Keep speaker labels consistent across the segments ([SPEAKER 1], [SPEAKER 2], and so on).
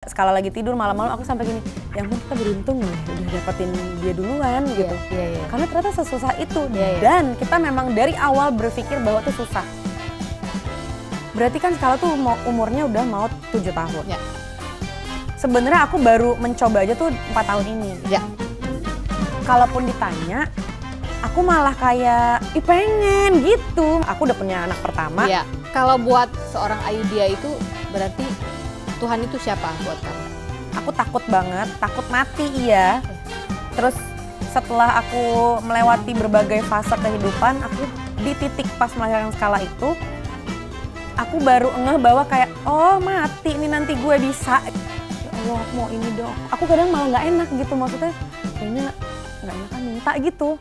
[SPEAKER 1] Skala lagi tidur malam-malam aku sampai gini, ya ampun kita beruntung ya udah dapetin dia duluan gitu. Karena ternyata sesusah itu dan kita memang dari awal berpikir bahwa itu susah. Berarti kan Skala tuh umurnya udah mau 7 tahun.
[SPEAKER 2] Ya.
[SPEAKER 1] Sebenarnya aku baru mencoba aja tuh 4 tahun ini.
[SPEAKER 2] Ya.
[SPEAKER 1] Kalaupun ditanya, aku malah kayak, pengen gitu. Aku udah punya anak pertama.
[SPEAKER 2] Iya. Kalau buat seorang Ayudhya itu berarti Tuhan itu siapa buat kamu?
[SPEAKER 1] Aku takut banget, takut mati iya. Terus setelah aku melewati berbagai fase kehidupan, aku di titik pas melahirkan Skala itu, aku baru ngeh bahwa kayak, oh mati ini nanti gue bisa. Ya Allah mau ini dong. Aku kadang malah nggak enak gitu, maksudnya kayaknya nggak enak kan minta gitu.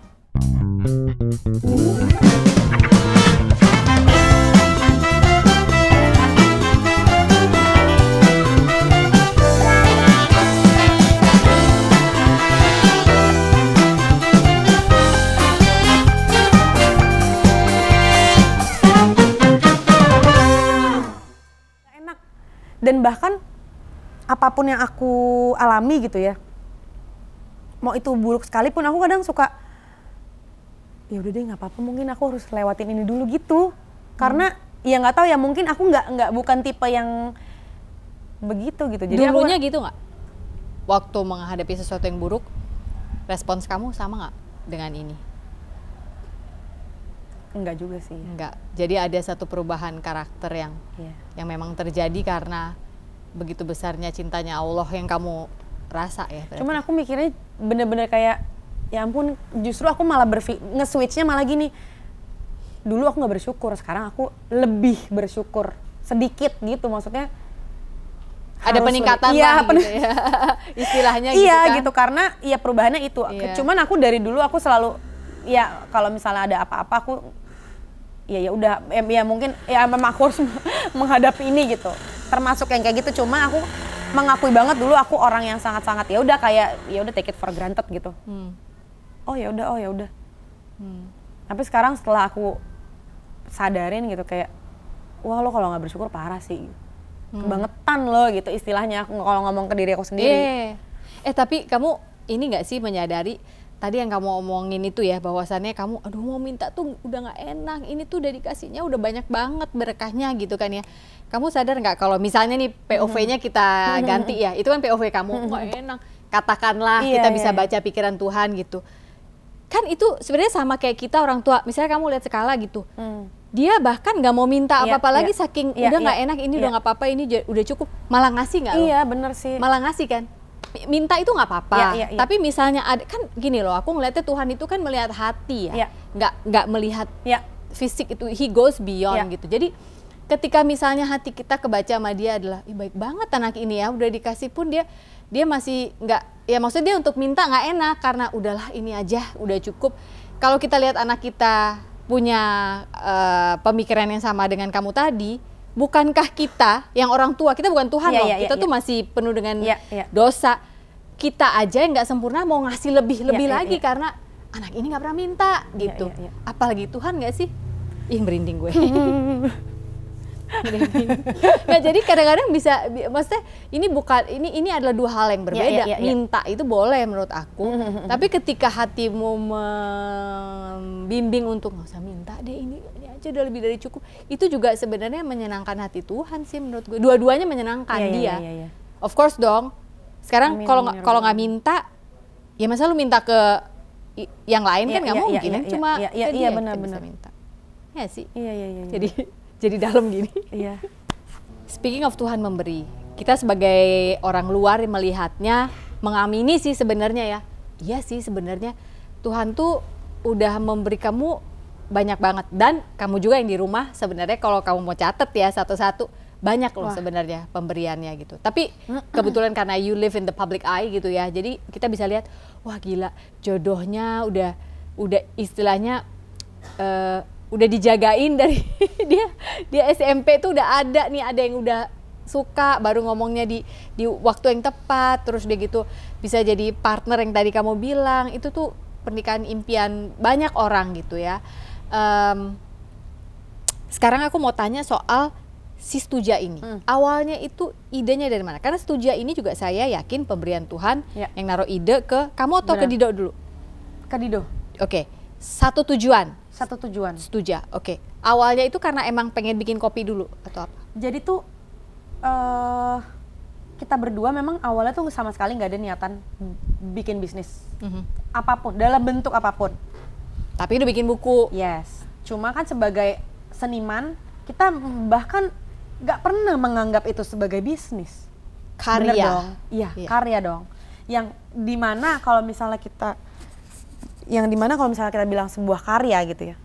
[SPEAKER 1] Dan bahkan apapun yang aku alami gitu ya, mau itu buruk sekalipun aku kadang suka, ya udah deh nggak apa-apa, mungkin aku harus lewatin ini dulu gitu. Karena ya nggak tahu ya, mungkin aku nggak bukan tipe yang begitu gitu. Jadi
[SPEAKER 2] dulunya gitu nggak? Waktu menghadapi sesuatu yang buruk, respons kamu sama nggak dengan ini?
[SPEAKER 1] Enggak juga sih.
[SPEAKER 2] Enggak. Jadi ada satu perubahan karakter yang memang terjadi karena begitu besarnya cintanya Allah yang kamu rasa ya. Berarti.
[SPEAKER 1] Cuman aku mikirnya bener-bener kayak, ya ampun, justru aku malah nge-switchnya malah gini. Dulu aku nggak bersyukur, sekarang aku lebih bersyukur sedikit gitu, maksudnya.
[SPEAKER 2] Ada peningkatan lah gitu ya. Istilahnya gitu kan.
[SPEAKER 1] Iya gitu, karena ya perubahannya itu. Iya. Cuman aku dari dulu aku selalu, ya kalau misalnya ada apa-apa aku ya udah ya mungkin ya memang aku harus menghadapi ini gitu, termasuk yang kayak gitu. Cuma aku mengakui banget dulu aku orang yang sangat-sangat ya udah kayak ya udah take it for granted gitu. Oh ya udah. Tapi sekarang setelah aku sadarin gitu kayak, wah lo kalau nggak bersyukur parah sih, kebangetan lo gitu istilahnya kalau ngomong ke diri aku sendiri.
[SPEAKER 2] Tapi kamu ini nggak sih menyadari tadi yang kamu omongin itu ya, bahwasannya kamu aduh mau minta tuh udah nggak enak, ini tuh udah dikasihnya udah banyak banget berkahnya gitu kan ya. Kamu sadar nggak kalau misalnya nih POV-nya kita ganti ya, itu kan POV kamu nggak enak, katakanlah kita bisa baca pikiran Tuhan gitu. Kan itu sebenarnya sama kayak kita orang tua, misalnya kamu lihat Skala gitu, dia bahkan nggak mau minta apa-apa lagi saking udah nggak enak, ini udah nggak apa-apa, ini udah cukup, malah ngasih nggak lo?
[SPEAKER 1] Iya bener sih.
[SPEAKER 2] Malah ngasih kan? Minta itu nggak apa-apa, tapi misalnya ada kan gini loh, aku ngeliatnya Tuhan itu kan melihat hati ya, nggak melihat fisik itu, He goes beyond gitu. Jadi ketika misalnya hati kita kebaca sama dia adalah, baik banget anak ini ya, udah dikasih pun dia masih nggak, ya maksudnya dia untuk minta nggak enak karena udahlah ini aja udah cukup. Kalau kita lihat anak kita punya pemikiran yang sama dengan kamu tadi, bukankah kita yang orang tua, kita bukan Tuhan loh, kita tuh masih penuh dengan dosa. Kita aja yang nggak sempurna mau ngasih lebih lagi karena anak ini nggak pernah minta gitu. Apalagi Tuhan nggak sih? Ih merinding gue. Nah jadi kadang-kadang bisa, maksudnya ini adalah dua hal yang berbeda. Minta itu boleh menurut aku, tapi ketika hatimu membimbing untuk nggak usah minta deh, ini aja udah lebih dari cukup, itu juga sebenarnya menyenangkan hati Tuhan sih menurut gue. Dua-duanya menyenangkan dia. Of course dong. Sekarang kalau nggak minta, ya masa lu minta ke yang lain kan nggak mungkin, cuma dia benar-benar minta. Ya sih. Jadi dalam gini. Speaking of Tuhan memberi, kita sebagai orang luar melihatnya, mengamini sih sebenarnya ya. Iya sih sebenarnya Tuhan tuh udah memberi kamu banyak banget, dan kamu juga yang di rumah sebenarnya kalau kamu mau catet ya satu-satu, banyak loh sebenarnya pemberiannya gitu. Tapi kebetulan karena you live in the public eye gitu ya, jadi kita bisa lihat, wah gila jodohnya udah istilahnya udah dijagain dari dia SMP tuh udah ada nih, ada yang udah suka, baru ngomongnya di waktu yang tepat, terus dia gitu bisa jadi partner yang tadi kamu bilang, itu tuh pernikahan impian banyak orang gitu ya. Sekarang aku mau tanya soal si Stuja ini, awalnya itu idenya dari mana? Karena Stuja ini juga saya yakin pemberian Tuhan yang naruh ide ke kamu atau ke Dido dulu?
[SPEAKER 1] Ke Dido.
[SPEAKER 2] Oke, satu tujuan. Stuja, oke. Awalnya itu karena emang pengen bikin kopi dulu atau apa?
[SPEAKER 1] Jadi tuh kita berdua memang awalnya tuh sama sekali nggak ada niatan bikin bisnis. Apapun, dalam bentuk apapun.
[SPEAKER 2] Tapi udah bikin buku.
[SPEAKER 1] Yes. Cuma kan sebagai seniman, kita bahkan nggak pernah menganggap itu sebagai bisnis.
[SPEAKER 2] Karya.
[SPEAKER 1] Bener dong. Iya, karya dong. Yang dimana kalau misalnya kita bilang sebuah karya gitu ya.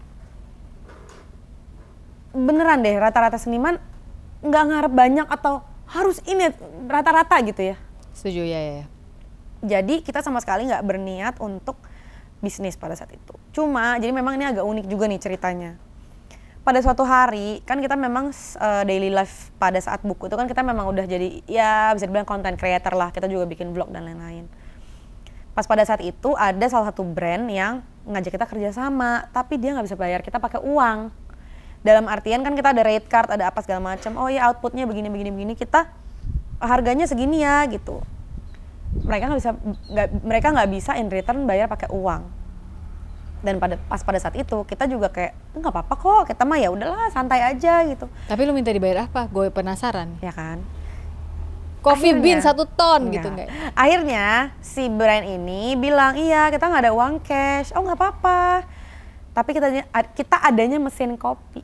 [SPEAKER 1] Beneran deh, rata-rata seniman nggak ngarep banyak atau harus ini rata-rata gitu ya.
[SPEAKER 2] Setuju ya.
[SPEAKER 1] Jadi kita sama sekali nggak berniat untuk bisnis pada saat itu. Cuma jadi memang ini agak unik juga nih ceritanya. Pada suatu hari kan kita memang daily life pada saat buku itu kan kita memang udah jadi ya bisa dibilang content creator lah. Kita juga bikin vlog dan lain-lain. Pas pada saat itu ada salah satu brand yang ngajak kita kerja sama, tapi dia nggak bisa bayar kita pakai uang. Dalam artian kan kita ada rate card, ada apa segala macam. Oh ya outputnya begini, kita harganya segini ya gitu. Mereka nggak bisa in return bayar pakai uang. Dan pas pada saat itu kita juga kayak nggak apa-apa kok, kita mah ya udahlah santai aja gitu.
[SPEAKER 2] Tapi lu minta dibayar apa? Gue penasaran.
[SPEAKER 1] Ya kan.
[SPEAKER 2] Coffee bean 1 ton gitu nggak?
[SPEAKER 1] Akhirnya si brand ini bilang iya kita nggak ada uang cash. Oh nggak apa-apa. Tapi kita adanya mesin kopi.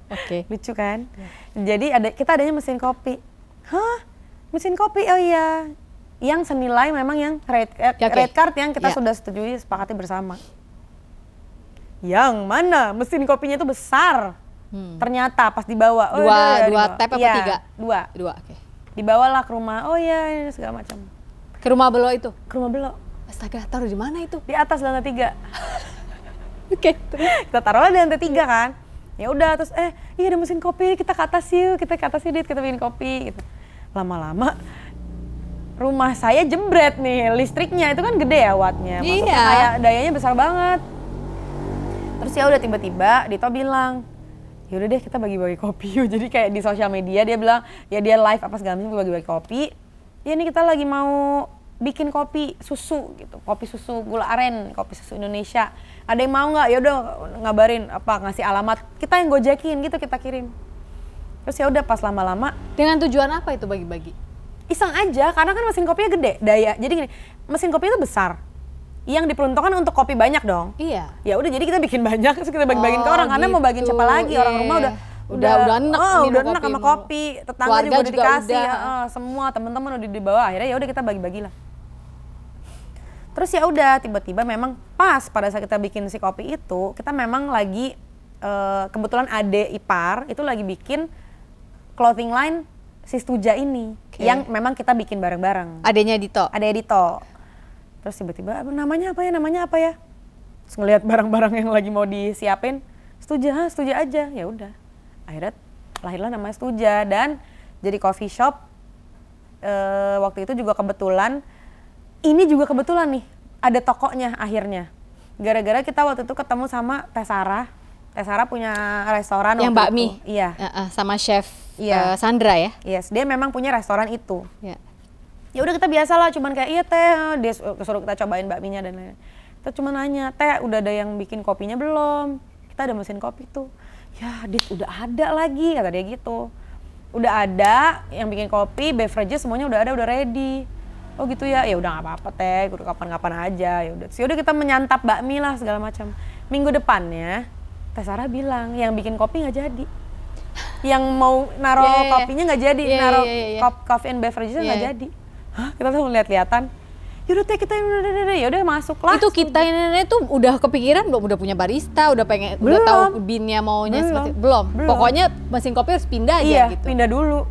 [SPEAKER 2] Oke.
[SPEAKER 1] Lucu kan? Jadi kita adanya mesin kopi. Hah? Mesin kopi? Oh iya. Yang senilai memang yang rate card yang kita sudah setujui sepakati bersama. Yang mana mesin kopinya itu besar. Ternyata pas dibawa.
[SPEAKER 2] Dua tap apa 3? Dua. Oke.
[SPEAKER 1] Dibawalah ke rumah. Oh iya ini segala macam.
[SPEAKER 2] Ke rumah Belo itu?
[SPEAKER 1] Ke rumah Belo.
[SPEAKER 2] Astaga, taruh di mana itu?
[SPEAKER 1] Di atas lantai 3.
[SPEAKER 2] Oke.
[SPEAKER 1] Kita taruhlah di lantai 3 kan. Ya udah terus iya ada mesin kopi, kita ke atas yuk, kita bikin kopi gitu. Lama-lama rumah saya jebret nih, listriknya itu kan gede ya wattnya. Maksudnya kayak dayanya besar banget. Terus ya udah tiba-tiba Dito bilang, ya udah deh kita bagi-bagi kopi yuk. Jadi kayak di sosial media dia bilang, ya dia live apa segala macam bagi-bagi kopi. Ya ini kita lagi mau bikin kopi susu gitu, kopi susu gula aren, kopi susu Indonesia. Ada yang mau nggak? Ya udah ngabarin ngasih alamat, kita yang gojekin gitu, kita kirim. Terus ya udah pas lama-lama.
[SPEAKER 2] Dengan tujuan apa itu bagi-bagi?
[SPEAKER 1] Iseng aja, karena kan mesin kopinya gede, daya. Jadi gini, mesin kopi itu besar. Yang diperuntukkan untuk kopi banyak dong.
[SPEAKER 2] Iya.
[SPEAKER 1] Ya udah jadi kita bikin banyak, terus kita bagi-bagiin ke orang karena mau bagiin siapa lagi, orang rumah udah enak sama kopi, tetangga juga udah dikasih, semua teman-teman udah dibawa. Akhirnya ya udah kita bagi-bagilah. Terus ya udah tiba-tiba memang pas pada saat kita bikin si kopi itu, kita memang lagi kebetulan ade ipar itu lagi bikin clothing line si Stuja ini yang memang kita bikin bareng-bareng.
[SPEAKER 2] Adenya Dito.
[SPEAKER 1] Terus tiba-tiba namanya apa ya? Terus ngelihat barang-barang yang lagi mau disiapin, Stuja aja. Ya udah. Akhirnya lahirlah namanya Stuja dan jadi coffee shop. Waktu itu juga kebetulan nih ada tokonya akhirnya. Gara-gara kita waktu itu ketemu sama Teh Sarah. Teh Sarah punya restoran
[SPEAKER 2] yang bakmi.
[SPEAKER 1] Iya.
[SPEAKER 2] Sama chef Sandra ya.
[SPEAKER 1] Yes, dia memang punya restoran itu.
[SPEAKER 2] Ya.
[SPEAKER 1] Ya udah kita biasalah cuman kayak iya Teh, dia suruh kita cobain bakminya dan lain-lain. Kita cuma nanya, "Teh, udah ada yang bikin kopinya belum? Kita ada mesin kopi tuh." "Ya, Dit, udah ada lagi," kata dia gitu. Udah ada yang bikin kopi, beverages semuanya udah ada, udah ready. Oh gitu ya, ya udah nggak apa-apa Teh, udah kapan-kapan aja. Ya udah kita menyantap bakmi lah segala macam. Minggu depannya Teh Sarah bilang yang bikin kopi nggak jadi, yang mau naruh kopinya nggak jadi, naruh coffee and beveragesnya nggak jadi. Hah? Kita tuh lihat-lihatan. Yaudah Teh kita udah masuk lah.
[SPEAKER 2] Itu kita ini tuh udah kepikiran belum, udah punya barista, udah tahu binnya maunya seperti belum. Pokoknya mesin kopi harus pindah aja gitu.
[SPEAKER 1] Pindah dulu.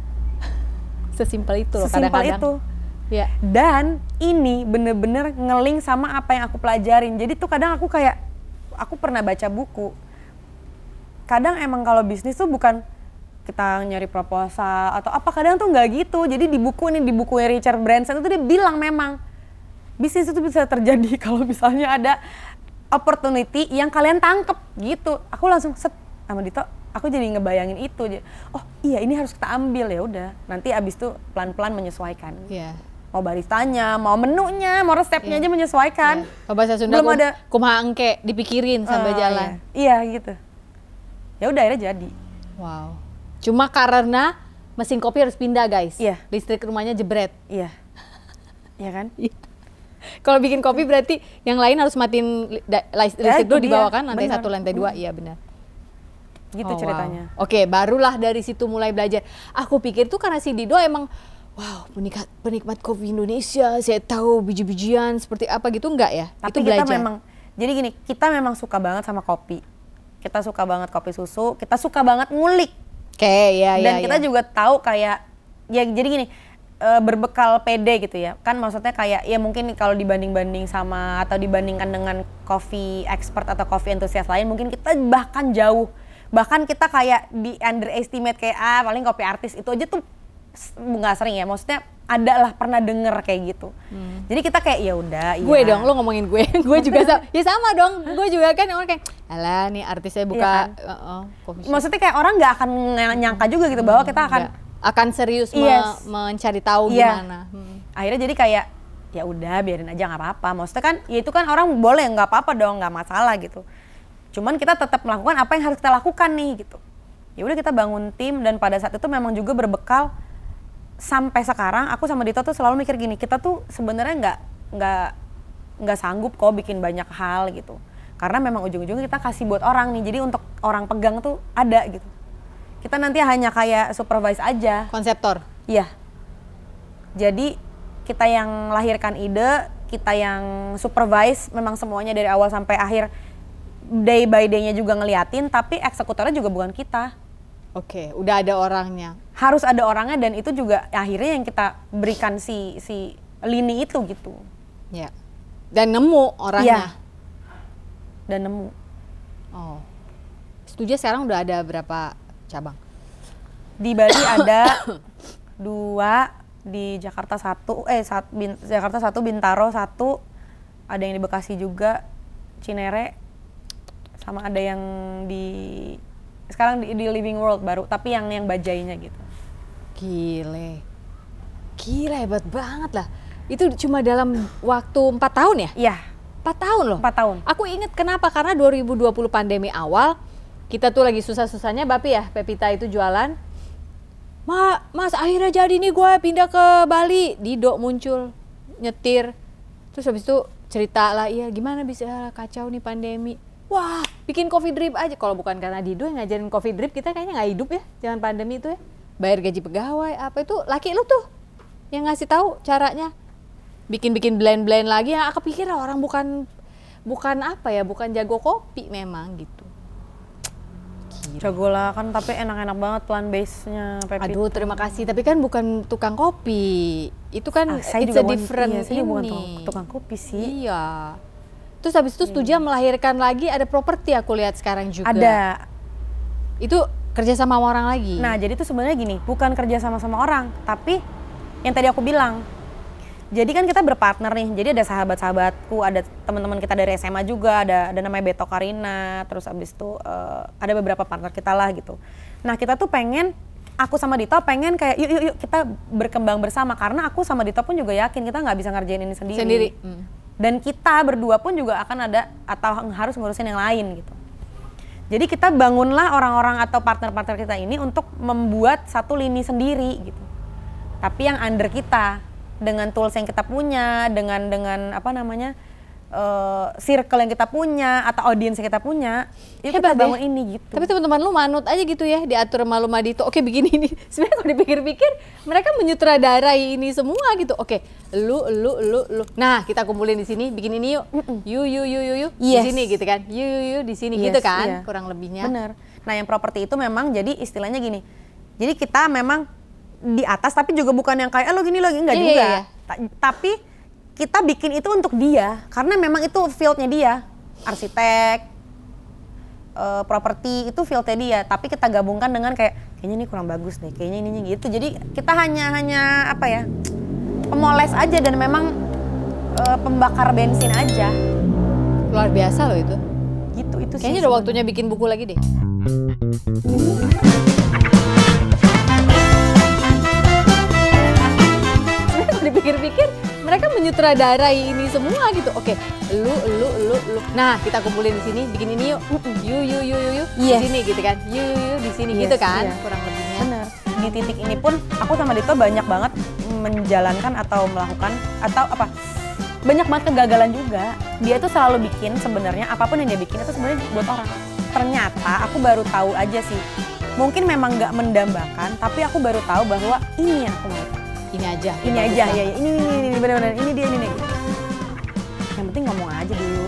[SPEAKER 2] Sesimpel itu loh
[SPEAKER 1] kadang-kadang. Sesimpel itu. Ya. Dan ini bener-bener ngeling sama apa yang aku pelajarin. Jadi tuh kadang aku pernah baca buku. Kadang emang kalau bisnis tuh bukan kita nyari proposal atau apa, kadang tuh nggak gitu. Jadi di bukunya Richard Branson itu dia bilang memang bisnis itu bisa terjadi kalau misalnya ada opportunity yang kalian tangkep gitu. Aku langsung set sama Dito, aku jadi ngebayangin itu. Oh iya ini harus kita ambil, ya udah. Nanti abis itu pelan-pelan menyesuaikan.
[SPEAKER 2] Iya.
[SPEAKER 1] Mau baristanya, mau menunya, mau resepnya aja menyesuaikan.
[SPEAKER 2] Kalau bahasa Sunda belum ada kumaha engke dipikirin sampai jalan.
[SPEAKER 1] Iya gitu. Ya udah akhirnya jadi.
[SPEAKER 2] Wow. Cuma karena mesin kopi harus pindah guys.
[SPEAKER 1] Iya.
[SPEAKER 2] Listrik rumahnya jebret.
[SPEAKER 1] Iya. Iya kan?
[SPEAKER 2] Kalau bikin kopi berarti yang lain harus matiin listrik dulu dibawakan lantai 1, lantai 2. Iya benar.
[SPEAKER 1] Gitu ceritanya.
[SPEAKER 2] Wow. Oke, barulah dari situ mulai belajar. Aku pikir tuh karena si Dido emang wow, penikmat kopi Indonesia, saya tahu biji-bijian seperti apa gitu, enggak ya?
[SPEAKER 1] Tapi
[SPEAKER 2] itu
[SPEAKER 1] kita
[SPEAKER 2] belajar.
[SPEAKER 1] memang, jadi gini, kita memang suka banget sama kopi. Kita suka banget kopi susu, kita suka banget ngulik.
[SPEAKER 2] Oke, ya.
[SPEAKER 1] Dan kita juga tahu kayak, ya jadi gini, berbekal PD gitu ya. Kan maksudnya kayak, ya mungkin kalau dibanding-banding sama, atau dibandingkan dengan coffee expert atau coffee enthusiast lain, mungkin kita bahkan jauh. Bahkan kita kayak di underestimate kayak, paling kopi artis itu aja tuh, nggak sering ya, maksudnya ada lah pernah denger kayak gitu. Jadi kita kayak ya udah.
[SPEAKER 2] Gue dong, lo ngomongin gue juga ya sama dong. Gue juga kan orang kayak, alah nih artisnya buka. Iya kan?
[SPEAKER 1] Maksudnya kayak orang nggak akan nyangka juga gitu bahwa kita
[SPEAKER 2] akan serius mencari tahu gimana.
[SPEAKER 1] Akhirnya jadi kayak ya udah biarin aja nggak apa-apa. Maksudnya kan ya itu kan orang boleh nggak apa-apa dong, nggak masalah gitu. Cuman kita tetap melakukan apa yang harus kita lakukan nih gitu. Ya udah kita bangun tim dan pada saat itu memang juga berbekal. Sampai sekarang aku sama Dito tuh selalu mikir gini, kita tuh sebenarnya nggak sanggup kok bikin banyak hal gitu, karena memang ujung-ujungnya kita kasih buat orang nih, jadi untuk orang pegang tuh ada gitu, kita nanti hanya kayak supervise aja.
[SPEAKER 2] Konseptor.
[SPEAKER 1] Iya, jadi kita yang lahirkan ide, kita yang supervise, memang semuanya dari awal sampai akhir, day by day-nya juga ngeliatin, tapi eksekutornya juga bukan kita.
[SPEAKER 2] Oke, udah ada orangnya.
[SPEAKER 1] Harus ada orangnya dan itu juga akhirnya yang kita berikan si lini itu gitu.
[SPEAKER 2] Ya. Dan nemu orangnya.
[SPEAKER 1] Ya. Dan nemu.
[SPEAKER 2] Oh. Studio sekarang udah ada berapa cabang?
[SPEAKER 1] Di Bali ada 2, di Jakarta 1, Jakarta 1, Bintaro 1, ada yang di Bekasi juga, Cinere, sama ada yang sekarang di Living World baru, tapi yang bajainya gitu.
[SPEAKER 2] Gile hebat banget lah. Itu cuma dalam waktu 4 tahun ya?
[SPEAKER 1] Iya.
[SPEAKER 2] 4 tahun loh?
[SPEAKER 1] 4 tahun.
[SPEAKER 2] Aku inget kenapa, karena 2020 pandemi awal, kita tuh lagi susah-susahnya, Bapi ya, Pepita itu jualan. Mas akhirnya jadi nih gue pindah ke Bali. Dido muncul, nyetir. Terus habis itu cerita lah, iya gimana bisa kacau nih pandemi. Wah, bikin coffee drip aja. Kalau bukan karena Dido yang ngajarin coffee drip, kita kayaknya nggak hidup ya zaman pandemi itu ya. Bayar gaji pegawai, apa itu laki lu tuh yang ngasih tahu caranya. Bikin blend lagi. Yang aku pikir orang bukan apa ya, bukan jago kopi memang gitu.
[SPEAKER 1] Jago lah kan, tapi enak-enak banget plant base-nya Pepita.
[SPEAKER 2] Aduh, terima kasih. Tapi kan bukan tukang kopi. Itu kan it's a different
[SPEAKER 1] saya bukan tukang kopi sih.
[SPEAKER 2] Iya. Terus habis itu Stuja melahirkan lagi, ada properti aku lihat sekarang juga.
[SPEAKER 1] Ada.
[SPEAKER 2] Itu kerja sama orang lagi?
[SPEAKER 1] Nah jadi itu sebenarnya gini, bukan kerja sama orang, tapi yang tadi aku bilang. Jadi kan kita berpartner nih, jadi ada sahabat-sahabatku, ada teman-teman kita dari SMA juga, ada namanya Beto Karina, terus abis itu ada beberapa partner kita lah gitu. Nah kita tuh pengen, aku sama Dito pengen kayak yuk kita berkembang bersama, karena aku sama Dito pun juga yakin kita nggak bisa ngerjain ini sendiri. Dan kita berdua pun juga akan ada atau harus ngurusin yang lain gitu. Jadi kita bangunlah orang-orang atau partner-partner kita ini untuk membuat satu lini sendiri gitu. Tapi yang under kita, dengan tools yang kita punya, dengan apa namanya, circle yang kita punya atau audiens yang kita punya, itu kita bangun ini gitu.
[SPEAKER 2] Tapi teman-teman lu manut aja gitu ya, diatur sama lu Dito. Oke begini ini. Sebenarnya kalau dipikir-pikir mereka menyutradarai ini semua gitu. Oke, lu. Nah, kita kumpulin di sini, bikin ini yuk. Yuk. Yes. Di sini gitu kan. Yuk di sini gitu kan. Iya. Kurang lebihnya.
[SPEAKER 1] Bener. Nah, yang properti itu memang jadi istilahnya gini. Jadi kita memang di atas tapi juga bukan yang kayak lo gini lagi enggak juga. Iya. Tapi kita bikin itu untuk dia, karena memang itu fieldnya dia, arsitek, properti itu fieldnya dia. Tapi kita gabungkan dengan kayaknya ini kurang bagus deh, kayaknya ini gitu. Jadi kita hanya apa ya, pemoles aja dan memang pembakar bensin aja.
[SPEAKER 2] Luar biasa loh itu.
[SPEAKER 1] Gitu itu.
[SPEAKER 2] Kayaknya udah waktunya bikin buku lagi deh. Dipikir-pikir mereka menyutradarai ini semua gitu. Oke, lu. Nah, kita kumpulin di sini, bikin ini yuk. Yuk. Di sini gitu kan. Yuk di sini gitu kan. Kurang lebihnya.
[SPEAKER 1] Bener. Di titik ini pun aku sama Dito banyak banget menjalankan atau melakukan atau apa? Banyak banget kegagalan juga. Dia tuh selalu bikin sebenarnya apapun yang dia bikin itu sebenarnya buat orang. Ternyata aku baru tahu aja sih. Mungkin memang nggak mendambakan, tapi aku baru tahu bahwa ini yang aku mau.
[SPEAKER 2] Ini aja,
[SPEAKER 1] ya. Ini benar-benar ini dia. Yang penting ngomong aja dulu.